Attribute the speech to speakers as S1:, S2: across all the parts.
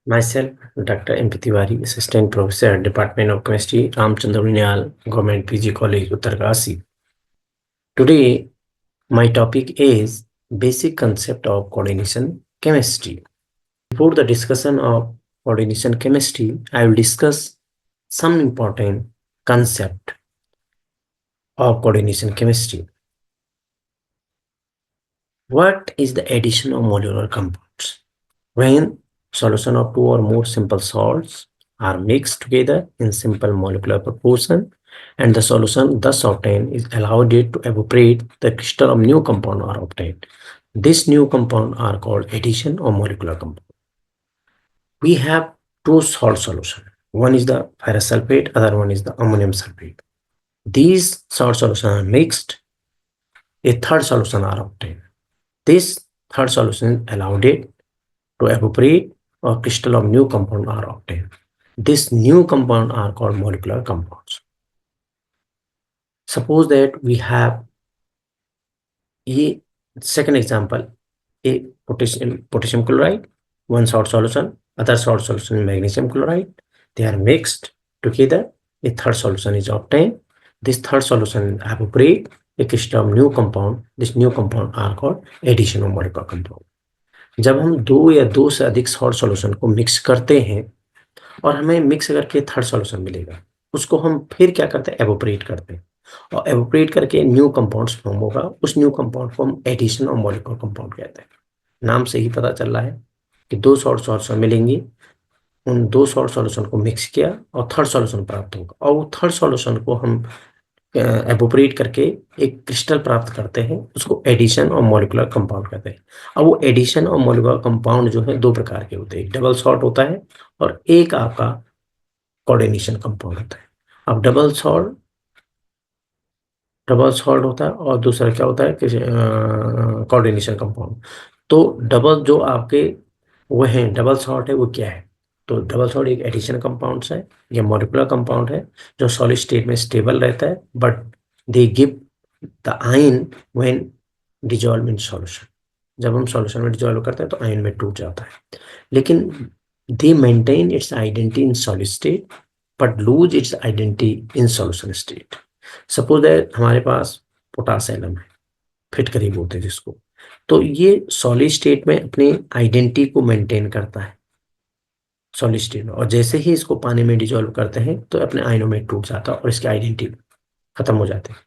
S1: Myself, Dr. M. P. Tiwari, Assistant Professor, Department of Chemistry, Ramchandra Unyal, Government PG College, Uttarkasi. Today, my topic is Basic Concept of Coordination Chemistry. Before the discussion of coordination chemistry, I will discuss some important concept of coordination chemistry. What is the addition of molecular compounds? When solution of two or more simple salts are mixed together in simple molecular proportion and the solution thus obtained is allowed it to evaporate, the crystal of new compound are obtained. This new compound are called addition or molecular compound. We have two salt solution. One is the ferrous sulfate, other one is the ammonium sulfate. These salt solutions are mixed, a third solution are obtained. This third solution allowed it to evaporate or crystal of new compound are obtained. This new compound are called molecular compounds. Suppose that we have a second example, a potassium chloride, one salt solution, other salt solution magnesium chloride. They are mixed together. A third solution is obtained. This third solution evaporate a crystal of new compound. This new compound are called addition of molecular compound. जब हम दो या दो से अधिक salt solution को mix करते हैं और हमें मिक्स करके थर्ड सॉल्यूशन मिलेगा, उसको हम फिर क्या करते हैं, एवोपरेट करते हैं और एवोपरेट करके न्यू कंपाउंड्स फॉर्म होगा। उस न्यू कंपाउंड को हम एडिशन और मॉलिक्यूलर कंपाउंड कहते हैं। नाम से ही पता चल रहा है कि दो सॉल्ट सॉल्यूशन मिलेंगी, उन दो सॉल्ट सॉल्यूशन को मिक्स किया और थर्ड सॉल्यूशन प्राप्त होगा और वो थर्ड सॉल्यूशन को हम एवोपरेट करके एक क्रिस्टल प्राप्त करते हैं, उसको एडिशन और मॉलिक्यूलर कंपाउंड कहते हैं। अब वो एडिशन और मॉलिक्यूलर कंपाउंड जो है दो प्रकार के होते हैं, डबल सॉल्ट होता है और एक आपका कोऑर्डिनेशन कंपाउंड होता है। अब डबल सॉल्ट होता है और दूसरा क्या होता है कि कोऑर्डिनेशन कंपाउंड। तो डबल जो आपके वो हैं डबल सॉल्ट है वो क्या है, तो डबल सॉल्ट एक एडिशन कंपाउंड्स है या मॉलिक्यूलर कंपाउंड है जो सॉलिड स्टेट में स्टेबल रहता है, but they give the ion when dissolve in solution. जब हम सॉल्यूशन में डिजॉल्व करते हैं तो आयन में टूट जाता है, लेकिन दे maintain its identity in solid state but loose its identity in solution state. Suppose that हमारे पास पोटासियम है, फिट करीब होते हैं जिसको, तो ये सॉलिड स्टेट में अपनी आइडेंटिटी को मेंटेन करता है सॉलिड स्टेट में, और जैसे ही इसको पानी में डिजोल्व करते हैं तो अपने आयनों में टूट जाता है और इसकी आइडेंटिटी खत्म हो जाती है।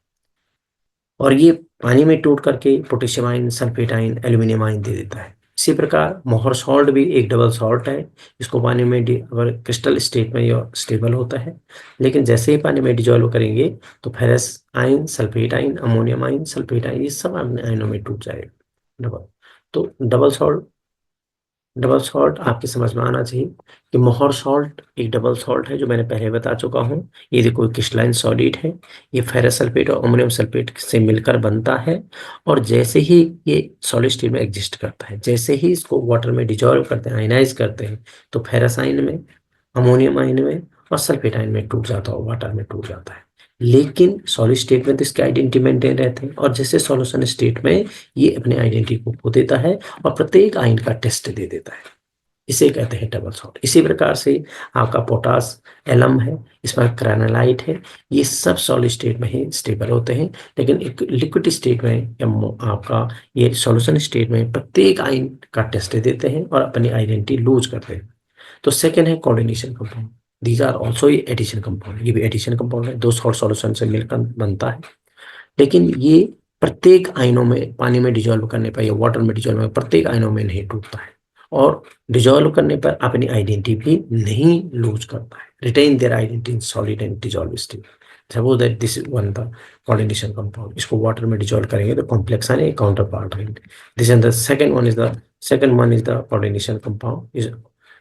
S1: और ये पानी में टूट करके potassium ion, sulphate ion, aluminium ion दे देता है। इसी प्रकार मोहर सॉल्ट भी एक डबल सॉल्ट है, इसको पानी में अगर क्रिस्टल स्टेट में यह स्टेबल होता है, लेकिन जैसे ही पानी में डिजोल्व करेंगे तो ferrous ion, sulphate ion, ammonium ion, sulphate ion, ये सब अपने आयनों में टूट जाएगा डबल। तो डबल सॉल्ट आपकी समझ में आना चाहिए कि मोहर सॉल्ट एक डबल सॉल्ट है जो मैंने पहले बता चुका हूँ। ये देखो क्रिस्टलाइन सॉलिड है, ये फेरस सल्फेट और अमोनियम सल्फेट से मिलकर बनता है और जैसे ही ये सॉलिड स्टेट में एग्जिस्ट करता है, जैसे ही इसको वाटर में डिजॉल्व करते हैं, आयनाइज करते हैं, तो फेरस आयन में, अमोनियम आयन में और सल्फेट आयन में टूट जाता है और वाटर में टूट जाता है। लेकिन सॉलिड स्टेट में तो इसके आइडेंटिटी मेंटेन रहते हैं और जैसे सॉल्यूशन स्टेट में ये अपने आइडेंटिटी को खो देता है और प्रत्येक आयन का टेस्ट दे देता है। इसे कहते हैं डबल सॉल्ट। इसी प्रकार से आपका पोटास एलम है, इसमें क्राइनालाइट है, ये सब सॉलिड स्टेट में ही स्टेबल होते हैं, लेकिन एक लिक्विड स्टेट में या आपका ये सॉल्यूशन स्टेट में प्रत्येक आयन का टेस्ट दे देते हैं और अपनी आइडेंटिटी लूज करते हैं। तो सेकेंड है coordination compound. These are also addition compound. ये भी एडिशन कंपाउंड है, दो सॉल्ट सॉल्यूशन से मिलकर बनता है, लेकिन ये प्रत्येक आयनों में पानी में डिजोल्व करने पर या वाटर में डिजोल्व करने पर प्रत्येक आयनों में नहीं टूटता है और डिजोल्व करने पर अपनी आइडेंटिटी भी नहीं लूज करता है, retain their identity in solid and dissolve state. Suppose that this is one the coordination compound. इसको वाटर में डिजोल्व करेंगे तो कॉम्प्लेक्स आयन काउंटर पार्ट रहेंगे। This is the second one is the coordination compound.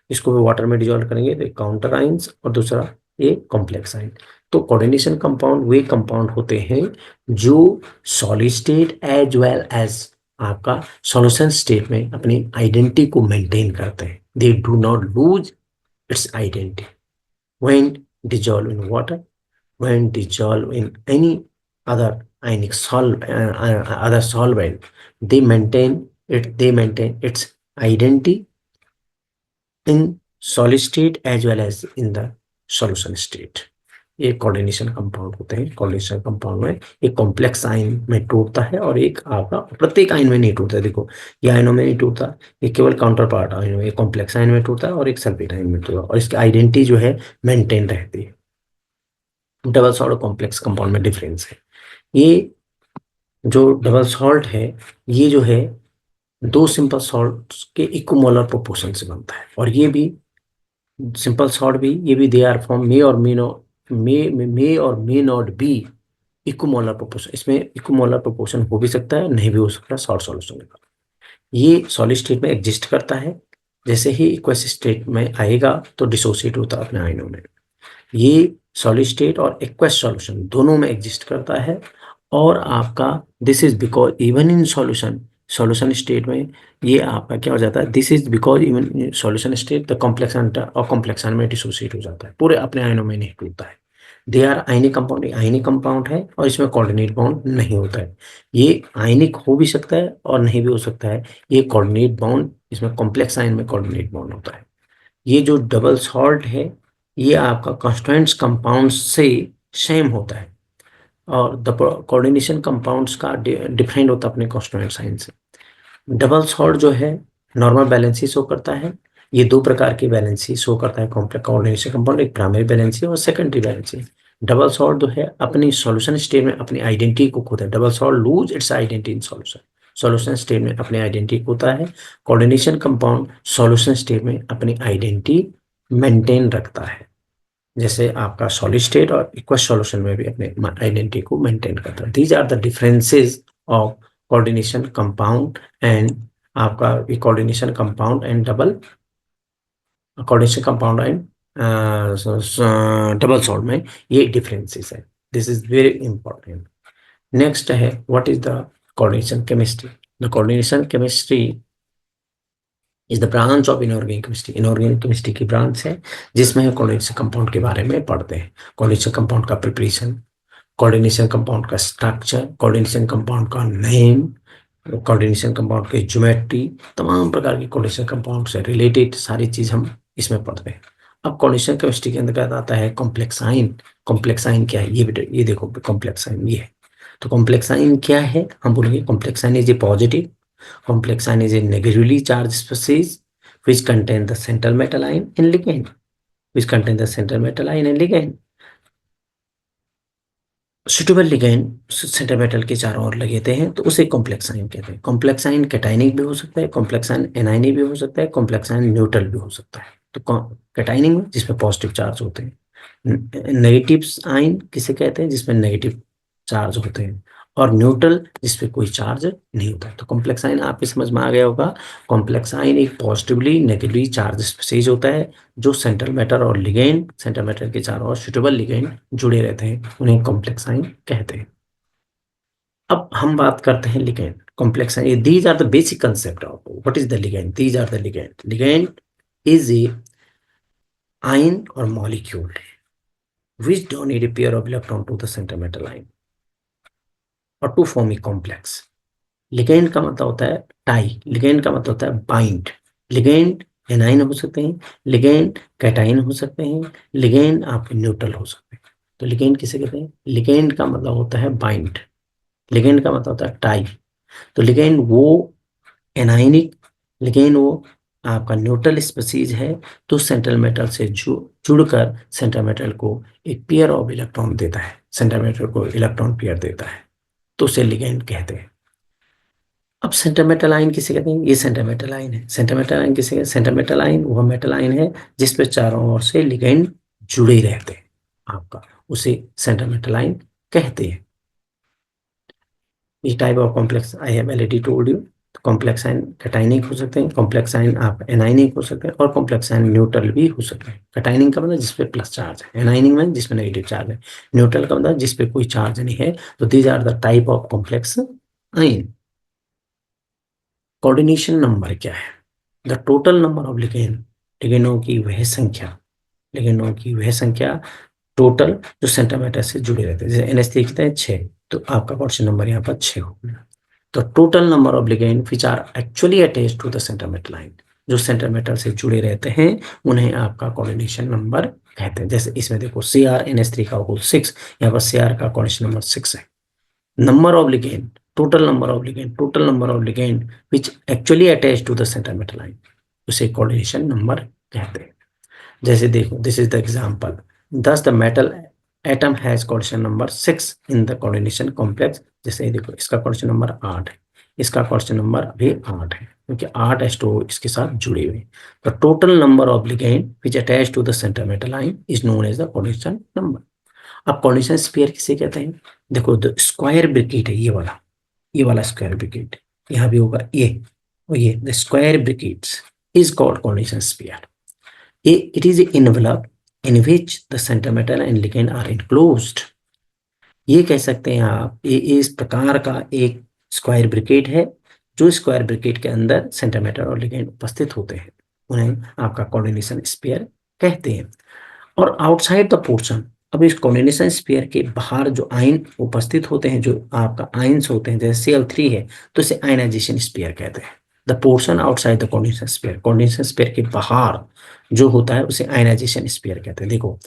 S1: इसको भी water में dissolve करेंगे तो काउंटर आयंस और दूसरा ये कॉम्प्लेक्स आयन। तो कोऑर्डिनेशन कंपाउंड वे कंपाउंड होते हैं जो solid state as well as आपका सॉल्यूशन स्टेट में अपनी आइडेंटिटी को मेंटेन करते हैं। They do not lose its identity when dissolve in water, when dissolve in any other ionic other solvent, they maintain its identity in solid state as well as in the solution state. ये coordination compound होते हैं। Coordination compound में एक complex ion में टूटता है और एक आपका प्रत्येक आयन में नहीं टूटता। देखो ये आयनों में नहीं टूटता, ये केवल काउंटर पार्ट आयन में, एक कॉम्प्लेक्स आयन में टूटता है और एक सल्फेट आयन में टूटता है, और इसकी आइडेंटिटी जो है मेंटेन रहती है। डबल सॉल्ट और कॉम्प्लेक्स कंपाउंड में डिफरेंस है। ये जो डबल सॉल्ट है, ये जो है दो सिंपल सॉल्ट के इक्विमोलर प्रोपोर्शन से बनता है, और ये भी सिंपल सॉल्ट भी, ये भी दे आर फॉर्म मे और may not be equimolar proportion. इसमें इक्विमोलर प्रोपोर्शन हो भी सकता है, नहीं भी हो सकता, सॉल्ट सॉल्यूशन का। ये सॉलिड स्टेट में एग्जिस्ट करता है, जैसे ही इक्वस स्टेट में आएगा तो डिसोसिएट होता है अपने आयनों में। ये सॉलिड स्टेट और एक्वस सॉल्यूशन दोनों में एग्जिस्ट करता है। और आपका this is because even in solution, solution state में ये आपका क्या हो जाता है, this is because even solution state the complex और कॉम्प्लेक्स आयन में डिसोसिएट हो जाता है, पूरे अपने आयनों में नहीं टूटता है। They are ionic compound, ionic compound है और इसमें कोऑर्डिनेट बॉन्ड नहीं होता है। ये आयनिक हो भी सकता है और नहीं भी हो सकता है। ये कोऑर्डिनेट बॉन्ड, इसमें कॉम्प्लेक्स आयन में कोऑर्डिनेट बॉन्ड होता है। ये जो डबल सॉल्ट है, ये आपका कॉन्स्टिट्यूएंट्स कंपाउंड से सेम होता है, और द कोऑर्डिनेशन कंपाउंड्स का डिफरेंट होता है अपने कॉन्स्टिट्यूएंट साइन से। डबल सॉल्ट जो है नॉर्मल बैलेंसी शो करता है। ये दो प्रकार की बैलेंसी शो करता है कॉम्प्लेक्स कोऑर्डिनेशन कंपाउंड, एक प्राइमरी बैलेंसी और सेकेंडरी बैलेंसी। डबल सॉल्ट जो है अपनी सॉल्यूशन स्टेट में अपनी आइडेंटिटी को खोता है। Double salt loose its identity in solution, solution state में अपनी आइडेंटिटी खोता है। कोऑर्डिनेशन कंपाउंड सॉल्यूशन स्टेट में अपनी आइडेंटिटी मेंटेन रखता है, जैसे आपका सॉलिड स्टेट और इक्वस सॉल्यूशन में भी अपने आइडेंटिटी को मेंटेन करता है। These are the differences of coordination compound and आपका coordination compound and double coordination compound and double salt में ये डिफरेंसेस है। This is very important. Next है what is the coordination chemistry. The coordination chemistry is the branch of inorganic chemistry. Inorganic chemistry की branch है जिसमें हम coordination compound के बारे में पढ़ते हैं। कोऑर्डिनेशन कंपाउंड का प्रिपरेशन, कोऑर्डिनेशन कंपाउंड का स्ट्रक्चर, कोऑर्डिनेशन कंपाउंड का नेम, कोऑर्डिनेशन कंपाउंड की ज्योमेट्री, तमाम प्रकार की कोऑर्डिनेशन कंपाउंड से रिलेटेड सारी चीज हम इसमें पढ़ते हैं। अब कोऑर्डिनेशन केमिस्ट्री के अंतर्गत आता है कॉम्प्लेक्स आयन। कॉम्प्लेक्स आयन क्या है, ये बेटा ये देखो कॉम्प्लेक्स आयन ये है। तो कॉम्प्लेक्स आयन क्या है, हम बोलेंगे complex ion is a positive, complex ion is a negatively charged species which contain the central metal ion and ligand, which contain the central metal ion and ligand. Suitable ligand centre metal के चारों ओर लगेते हैं तो उसे complex ion कहते हैं। Complex ion cationic भी हो सकता है, कॉम्प्लेक्स आयन एनायनिक भी हो सकता है, कॉम्प्लेक्स आयन न्यूट्रल भी हो सकता है। तो कैटायनिक में जिसमें पॉजिटिव चार्ज होते हैं, नेगेटिव आयन किसे कहते हैं जिसमें नेगेटिव चार्ज होते हैं, और न्यूट्रल जिसपे कोई चार्ज नहीं होता है। तो कॉम्प्लेक्स आयन आपके समझ में आ गया होगा। कॉम्प्लेक्स आयन एक पॉजिटिवली नेगेटिवली चार्ज स्पीशीज होता है जो सेंट्रल मैटर और लिगैंड, सेंट्रल मैटर के चारों ओर सुटेबल लिगैंड जुड़े रहते हैं, उन्हें कॉम्प्लेक्स आयन कहते हैं। अब हम बात करते हैं ligand. Complex ion, these are the basic concept of what is the ligand. These are the ligand. Ligand is a ion और molecule which donate a pair of electron to the center metal ion और to form a complex. Ligand का मतलब होता है tie, ligand का मतलब होता है बाइंड। लिगैंड एनाइन हो सकते हैं, लिगैंड कैटाइन हो सकते हैं, लिगैंड आपके न्यूट्रल हो सकते हैं। तो लिगैंड किसे कहते हैं, लिगैंड का मतलब होता है बाइंड, लिगैंड का मतलब होता है टाई। तो लिगैंड वो एनाइनिक, लिगैंड वो आपका न्यूट्रल स्पीसीज है तो सेंट्रल मेटल से जुड़कर सेंट्रल मेटल को एक पेयर ऑफ इलेक्ट्रॉन देता है, सेंट्रल मेटल को इलेक्ट्रॉन पेयर देता है, तो उसे लिगैंड कहते हैं। अब सेंट्रल मेटल आयन किसे कहते हैं, ये सेंट्रल मेटल आयन है। सेंट्रल मेटल आयन किसे कहते हैं, सेंट्रल मेटल आयन वह मेटल आयन है जिसपे चारों ओर से लिगैंड जुड़े रहते हैं आपका, उसे सेंट्रल मेटल आयन कहते हैं। ये type of complex I have already told you. Complex ion cationic हो सकते हैं, कॉम्प्लेक्स आयन आप एनाइनिक हो सकते हैं, और कॉम्प्लेक्स आयन न्यूट्रल भी हो सकते हैं। कैटाइनिक का मतलब जिसपे प्लस चार्ज है, एनाइनिक में जिसपे नेगेटिव चार्ज है, न्यूट्रल का मतलब जिसपे कोई चार्ज नहीं है। तो these are the type of complex ion. Coordination number क्या है, the total number of ligand, लिगैंडों की वह संख्या, लिगैंडों की वह संख्या टोटल जो सेंट्रल मैटर से जुड़े रहते हैं। जैसे NH3 कितने हैं, 6, तो आपका क्वेश्चन नंबर यहाँ पर 6 हो गया। तो total number of ligand which are actually attached to the central metal ion, जो सेंटर मेटल से जुड़े रहते हैं उन्हें आपका कोऑर्डिनेशन नंबर कहते हैं। जैसे इसमें देखो CrNH3 का होल 6, यहाँ पर Cr का कोऑर्डिनेशन नंबर 6 है। Number of ligand, total number of ligand which actually attach to the centre metal line, उसे कोऑर्डिनेशन नंबर कहते हैं। जैसे देखो, this is the example, thus the metal atom has coordination number 6 in the coordination complex। जैसे देखो, इसका coordination number 8 है, इसका कोऑर्डिनेशन नंबर भी 8 है, क्योंकि 8 एस्ट्रो इसके साथ जुड़े हुए। The total number of ligand which attach to the centre metal line is known as the coordination number. अब कोऑर्डिनेशन स्फीयर किसे कहते हैं? देखो, द स्क्वायर ब्रैकेट है ये वाला स्क्वायर ब्रैकेट, यहाँ भी होगा ये और ये, the square brackets is called coordination sphere. It is an envelope in which the center metal and ligand are enclosed। ये कह सकते हैं आप, ये इस प्रकार का एक स्क्वायर ब्रैकेट है जो स्क्वायर ब्रैकेट के अंदर सेंटर मेटल और लिगेंड उपस्थित होते हैं, उन्हें आपका कोऑर्डिनेशन स्फीयर कहते हैं। और आउटसाइड द पोर्शन, अब इस कोऑर्डिनेशन स्फीयर के बाहर जो आयन उपस्थित होते हैं, जो आपका आयन्स होते हैं, जैसे Cl3 है तो इसे आयनाइजेशन स्फीयर कहते हैं। The portion outside the coordination sphere के बाहर जो होता है उसे आयनाइजेशन स्फीयर कहते हैं। देखो,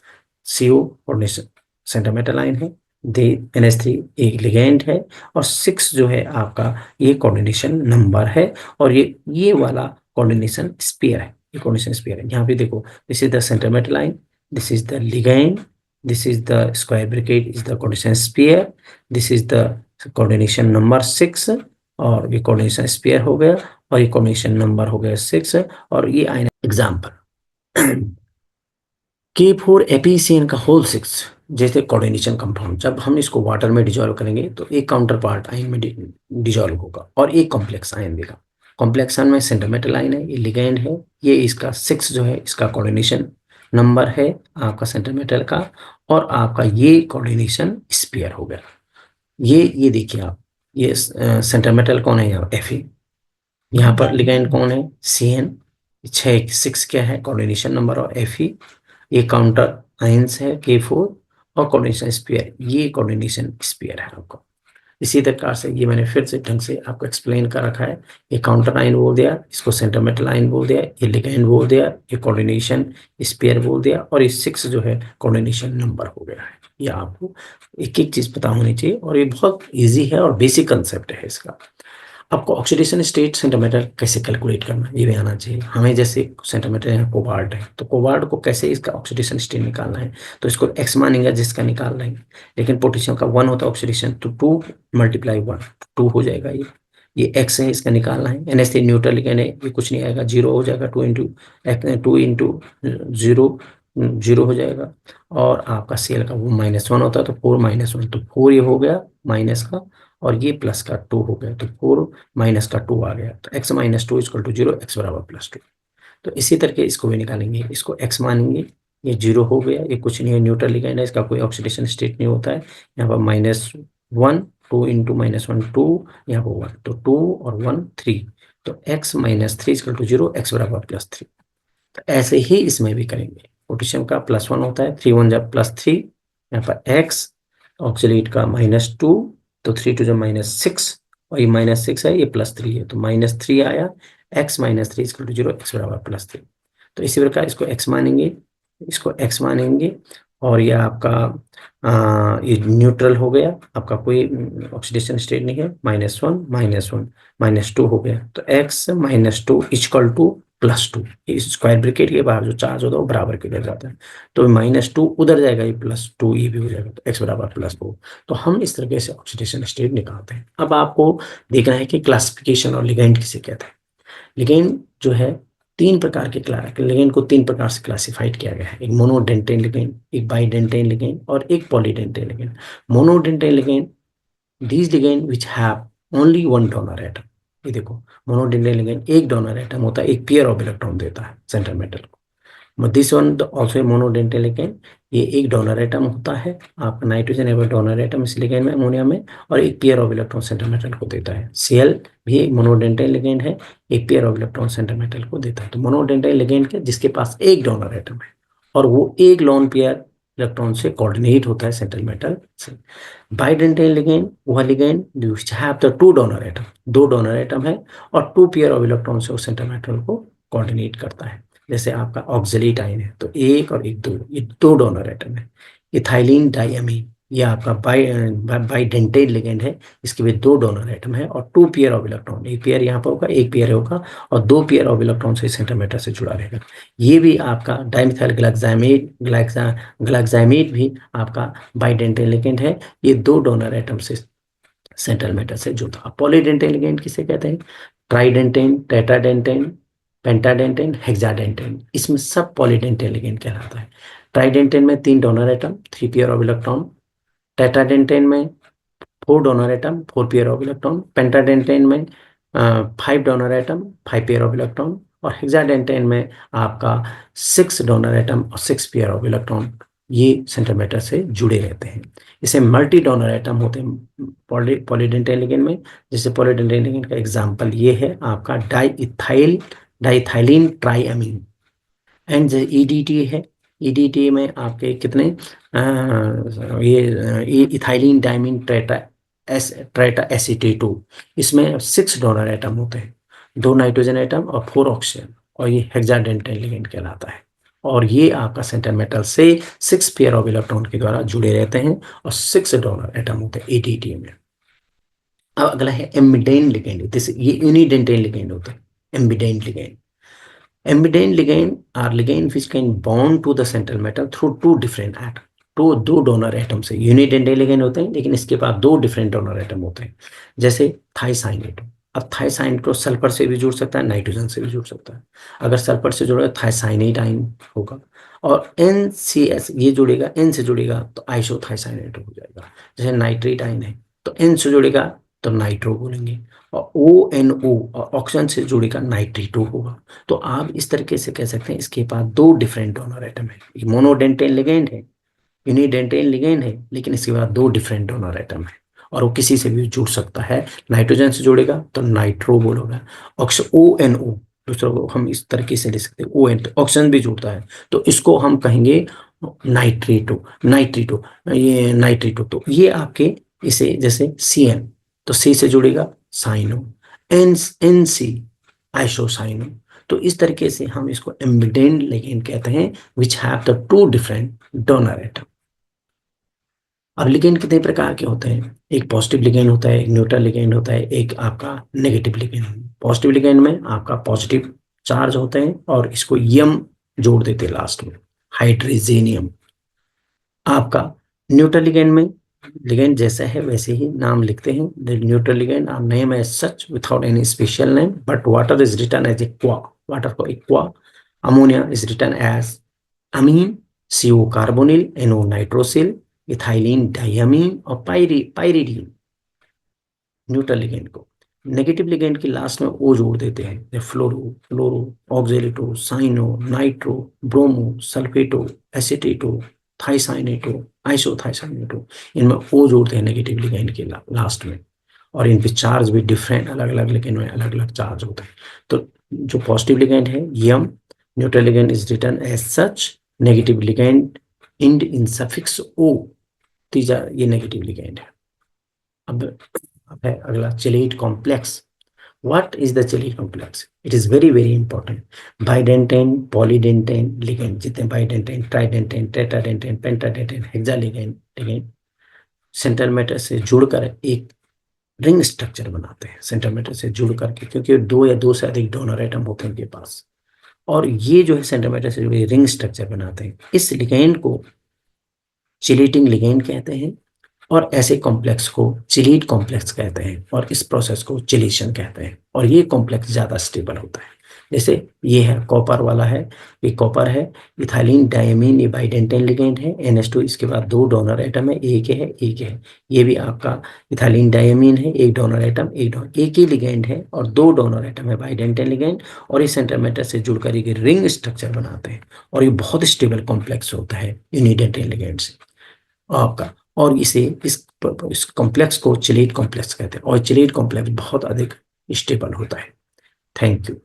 S1: CO coordination centre metal ion है, दे NH3 एक लिगेंड है, और 6 जो है आपका ये कोऑर्डिनेशन नंबर है, और ये वाला कोऑर्डिनेशन स्फीयर है, ये कोऑर्डिनेशन स्फीयर है। यहाँ पे देखो, this is the centre metal ion, this is the ligand, this is the square bracket is the coordination sphere, this is the coordination number 6, और ये coordination sphere हो गया, और ये coordination number हो गया 6, और ये आयन एग्जाम्पल K4 एपीसीएन का होल 6, जैसे कोऑर्डिनेशन कंपाउंड, जब हम इसको वाटर में डिजोल्व करेंगे तो एक काउंटर पार्ट आयन में डिजोल्व होगा और एक कॉम्प्लेक्स आयन देगा। कॉम्प्लेक्स आयन में सेंटर मेटल आयन है, ये लिगैंड है, ये इसका 6 जो है इसका कोऑर्डिनेशन नंबर है आपका सेंटर मेटल का, और आपका ये कोऑर्डिनेशन स्फीयर हो गया। ये देखिए आप, ये सेंटर मेटल कौन है यहाँ Fe, यहाँ पर लिगैंड कौन है Cn, 6 क्या है कोऑर्डिनेशन नंबर और Fe, ये काउंटर आयंस है K4, और कोऑर्डिनेशन स्फीयर, ये कोऑर्डिनेशन स्फीयर है आपका। इसी प्रकार से ये मैंने फिर से ढंग से आपको एक्सप्लेन कर रखा है, ये काउंटर आयन बोल दिया, इसको सेंटर मेटल आयन बोल दिया, ये लिगैंड बोल दिया, ये कोऑर्डिनेशन स्फीयर बोल दिया, और ये 6 जो है कोऑर्डिनेशन नंबर हो गया है। ये आपको एक एक चीज पता होनी चाहिए, और ये बहुत इजी है और बेसिक कंसेप्ट है इसका। आपको ऑक्सीडेशन स्टेट सेंटर मेटल कैसे कैलकुलेट करना ये भी आना चाहिए हमें। जैसे सेंटर मेटल है कोबाल्ट है, तो कोबाल्ट को कैसे इसका ऑक्सीडेशन स्टेट निकालना है, तो इसको x मानेंगे जिसका निकाल लेंगे, लेकिन पोटेशियम का 1 होता है ऑक्सीडेशन, तो 2 × 1 2 हो जाएगा। ये x है, इसका निकालना है। NH3 न्यूट्रल लिगेंड है, ये कुछ नहीं आएगा, 0 हो जाएगा, 2 × 0 0 हो जाएगा। और आपका Cl का वो -1 होता है, तो 4 - 1, तो 4 ये हो गया माइनस का, और ये प्लस का 2 हो गया, तो 4 माइनस का 2 आ गया, तो x - 2 = 0, x = +2। तो इसी तरीके इसको भी निकालेंगे, इसको x मानेंगे, ये 0 हो गया, ये कुछ नहीं है, न्यूट्रल लिगेंड है, इसका कोई ऑक्सीडेशन स्टेट नहीं होता है। यहाँ पर -1, 2 × -1 2, यहाँ पर 1, तो 2 और 1 3, तो x - 3 = 0, x = +3। तो ऐसे ही इसमें भी करेंगे, पोटेशियम का +1 होता है, 3 × 1 = +3, यहाँ पर x, ऑक्सीडेट का -2, तो 3 × 2 = -6, और ये -6 है, ये +3 है, तो -3 आया, x - 3 = 0, x = +3। तो इसी प्रकार इसको x मानेंगे, इसको x मानेंगे, और ये आपका ये न्यूट्रल हो गया, आपका कोई ऑक्सीडेशन स्टेट नहीं है, -1 -2 हो गया, तो x - 2 = +2। इस स्क्वायर ब्रैकेट के बाहर जो चार्ज होता है वो बराबर के लिए जाता है, तो -2 उधर जाएगा, ये +2 ये भी हो जाएगा, तो x = +2। तो हम इस तरीके से ऑक्सीडेशन स्टेट निकालते हैं। अब आपको देखना है कि क्लासिफिकेशन और लिगेंड किसे कहते हैं। लिगेंड जो है 3 प्रकार के लिगेंड को 3 प्रकार से क्लासिफाइड किया गया है, एक मोनोडेंटेन लिगेंड, एक बाइडेंटेन लिगेंड, और एक polydentate ligand. Monodentate ligand, these ligand which have only one donor atom। ये देखो, मोनोडेंटेन लिगेंड एक डोनर एटम होता है, एक पेयर ऑफ इलेक्ट्रॉन देता है सेंटर मेटल को। दिस वन ऑल्सो मोनोडेंटेन लिगेंड, ये एक डोनर एटम होता है, आपका नाइट्रोजन है डोनर एटम इस लिगेंड में, अमोनिया में, और एक pair of electron centre metal को देता है। Cl भी एक मोनोडेंटेन लिगेंड है, एक pair of electron centre metal को देता है। तो मोनोडेंटेन लिगेंड के जिसके पास एक डोनर एटम है, और वो एक लोन पेयर इलेक्ट्रॉन से कोऑर्डिनेट होता है सेंटर मेटल से। बाइडेंटेन लिगेंड वह ligand which have the 2 donor atom, 2 donor atom है, और 2 पेयर ऑफ इलेक्ट्रॉन से उस सेंटर मेटल को कोऑर्डिनेट करता है। जैसे आपका ऑक्सिलेट आयन है तो एक और एक दो, ये दो डोनर एटम है। इथाइलिन डायमीन ये आपका बाइडेंटेन लिगेंड है, इसके भी दो डोनर एटम है और टू पेयर ऑफ इलेक्ट्रॉन, एक पेयर यहाँ पर होगा एक पेयर होगा और दो पेयर ऑफ इलेक्ट्रॉन से सेंटीमीटर से जुड़ा रहेगा। ये भी आपका डाइमिथाइल ग्लाइक्साइमेट भी आपका बाइडेंटेन लिगेंड है, ये दो डोनर एटम से सेंट्रल मैटर से जुड़ा। पॉलीडेंटेन लिगेंड किसे कहते हैं? ट्राइडेंटेन, टेट्राडेंटेन, पेंटाडेंटेन, हेक्साडेंटेन, इसमें सब पॉलीडेंटेन लिगेंड कहलाता है। ट्राइडेंटेन में तीन donor atom, three pair of electron. Tetradentate में four donor atom, four pair of electron. Pentadentate में five donor atom, five pair of electron. और हेक्साडेंटेन में आपका सिक्स डोनर एटम और सिक्स पेयर ऑफ इलेक्ट्रॉन, ये central metal से जुड़े रहते हैं। इसे मल्टी डोनर एटम होते हैं पॉलीडेंटेन लिगेंड में। जैसे पॉलीडेंटेन लिगेंड का एग्जांपल ये है आपका डाइथाइलिन ट्राइअमीन। एंड ईडीटी है, ईडीटी में आपके कितने ये इथाइलिन डाइमीन ट्रेटा एसीटेटो, इसमें सिक्स डोनर एटम होते हैं, दो नाइट्रोजन एटम और फोर ऑक्सीजन, और ये हेक्साडेंटेन लिगेंड कहलाता है। और ये आपका सेंटर मेटल से सिक्स पेयर ऑफ इलेक्ट्रॉन के द्वारा जुड़े रहते हैं और सिक्स डोनर एटम होते हैं एटीटी में। अब अगला है एम्बिडेन लिगेंड, ये यूनिडेंटेन लिगेंड होते हैं। Ambidentate ligand, ambidentate ligand are ligand which can bond to the central metal through two different atom, तो दो डोनर एटम से यूनिडेंटेन लिगेंड होते हैं, लेकिन इसके बाद दो डिफरेंट डोनर एटम होते हैं। जैसे थाइसाइनेट, अब थाइसाइनेट को सल्फर से भी जुड़ सकता है, नाइट्रोजन से भी जुड़ सकता है। अगर सल्फर से जुड़ेगा थाइसाइनेट आयन होगा, और NCS ये जुड़ेगा, N से जुड़ेगा तो आइसोथाइसाइनेट हो जाएगा। जैसे नाइट्रेट आयन है तो N से जुड़ेगा तो नाइट्रो बोलेंगे, और ONO और ऑक्सीजन से जुड़ेगा नाइट्रेटो होगा। तो आप इस तरीके से कह सकते हैं इसके पास दो डिफरेंट डोनर एटम है। ये मोनोडेंटेन लिगेंड है, यूनिडेंटेन लिगेंड है, लेकिन इसके बाद दो डिफरेंट डोनर एटम है और वो किसी से भी जुड़ सकता है। नाइट्रोजन से जुड़ेगा तो नाइट्रो बोलोगे, ONO दूसरों को हम इस तरीके से लिख सकते हैं, ON ऑक्सीजन भी जुड़ता है तो इसको हम कहेंगे नाइट्रेटो, नाइट्रेटो, ये नाइट्रेटो। तो ये आपके इसे जैसे CN तो C से जुड़ेगा साइनो, NC आइसोसाइनो। तो इस तरीके से हम इसको एम्बिडेंट लिगेंड कहते हैं which have the two different donor atom. और लिगेंड कितने प्रकार के होते हैं? एक पॉजिटिव लिगेंड होता है, एक न्यूट्रल लिगेंड होता है, एक आपका नेगेटिव लिगेंड। पॉजिटिव लिगेंड में आपका पॉजिटिव चार्ज होते हैं और इसको यम जोड़ देते हैं लास्ट में, हाइड्रोजेनियम। आपका न्यूट्रल लिगेंड में लिगेंड जैसा है वैसे ही नाम लिखते हैं, the neutral ligand are name as such without any special name, but water is written as aqua, water को aqua. Ammonia is written as ammine, CO carbonyl, NO nitrosyl, ethylene diamine और pyridine neutral ligand को। Negative ligand की last में O जोड़ देते हैं, fluoro, fluoro, oxalato, cyano, nitro, bromo, sulphato, acetato, thiocyanato, isothiocyanato, इनमें O जोड़ते हैं नेगेटिव लिगेंड के लास्ट में। और इन पे चार्ज भी डिफरेंट, अलग अलग लिगेंड में अलग अलग चार्ज होता है। तो जो पॉजिटिव लिगेंड है यम, neutral ligand is written as such, negative ligand end in suffix O, तीसरा ये नेगेटिव लिगेंड है। अब है अगला chelate complex. What is the Chilli complex? It is very very important. Bidentane, polydentane ligand, जितने bidentane, tridentane, tetradentate, pentadentate, hexaligand ligand central metal से जुड़कर एक रिंग स्ट्रक्चर बनाते हैं। सेंट्रल मैटर से जुड़ करके, क्योंकि दो या दो से अधिक डोनर एटम होते हैं उनके पास, और ये जो है सेंट्रल मैटर से जुड़े रिंग स्ट्रक्चर बनाते हैं। इस लिगेंड को चिलेटिंग लिगेंड कहते हैं और ऐसे कॉम्प्लेक्स को चिलीट कॉम्प्लेक्स कहते हैं और इस प्रोसेस को चिलेशन कहते हैं। और ये कॉम्प्लेक्स ज़्यादा स्टेबल होता है। जैसे ये है कॉपर वाला है, ये कॉपर है, इथाइलिन डायमीन, ये बाइडेंटेन लिगेंड है, NH2, इसके बाद दो डोनर एटम है, एक है एक है। ये भी आपका इथाइलिन डायमीन है, एक डोनर एटम, एक ही लिगेंड है और दो डोनर एटम है, बाइडेंटेन लिगेंड। और ये सेंट्रल मैटर से जुड़कर एक रिंग स्ट्रक्चर बनाते हैं और ये बहुत स्टेबल कॉम्प्लेक्स होता है यूनिडेंटेन लिगेंड से आपका। और इस कॉम्प्लेक्स को चिलेट कॉम्प्लेक्स कहते हैं और चिलेट कॉम्प्लेक्स बहुत अधिक स्टेबल होता है। Thank you.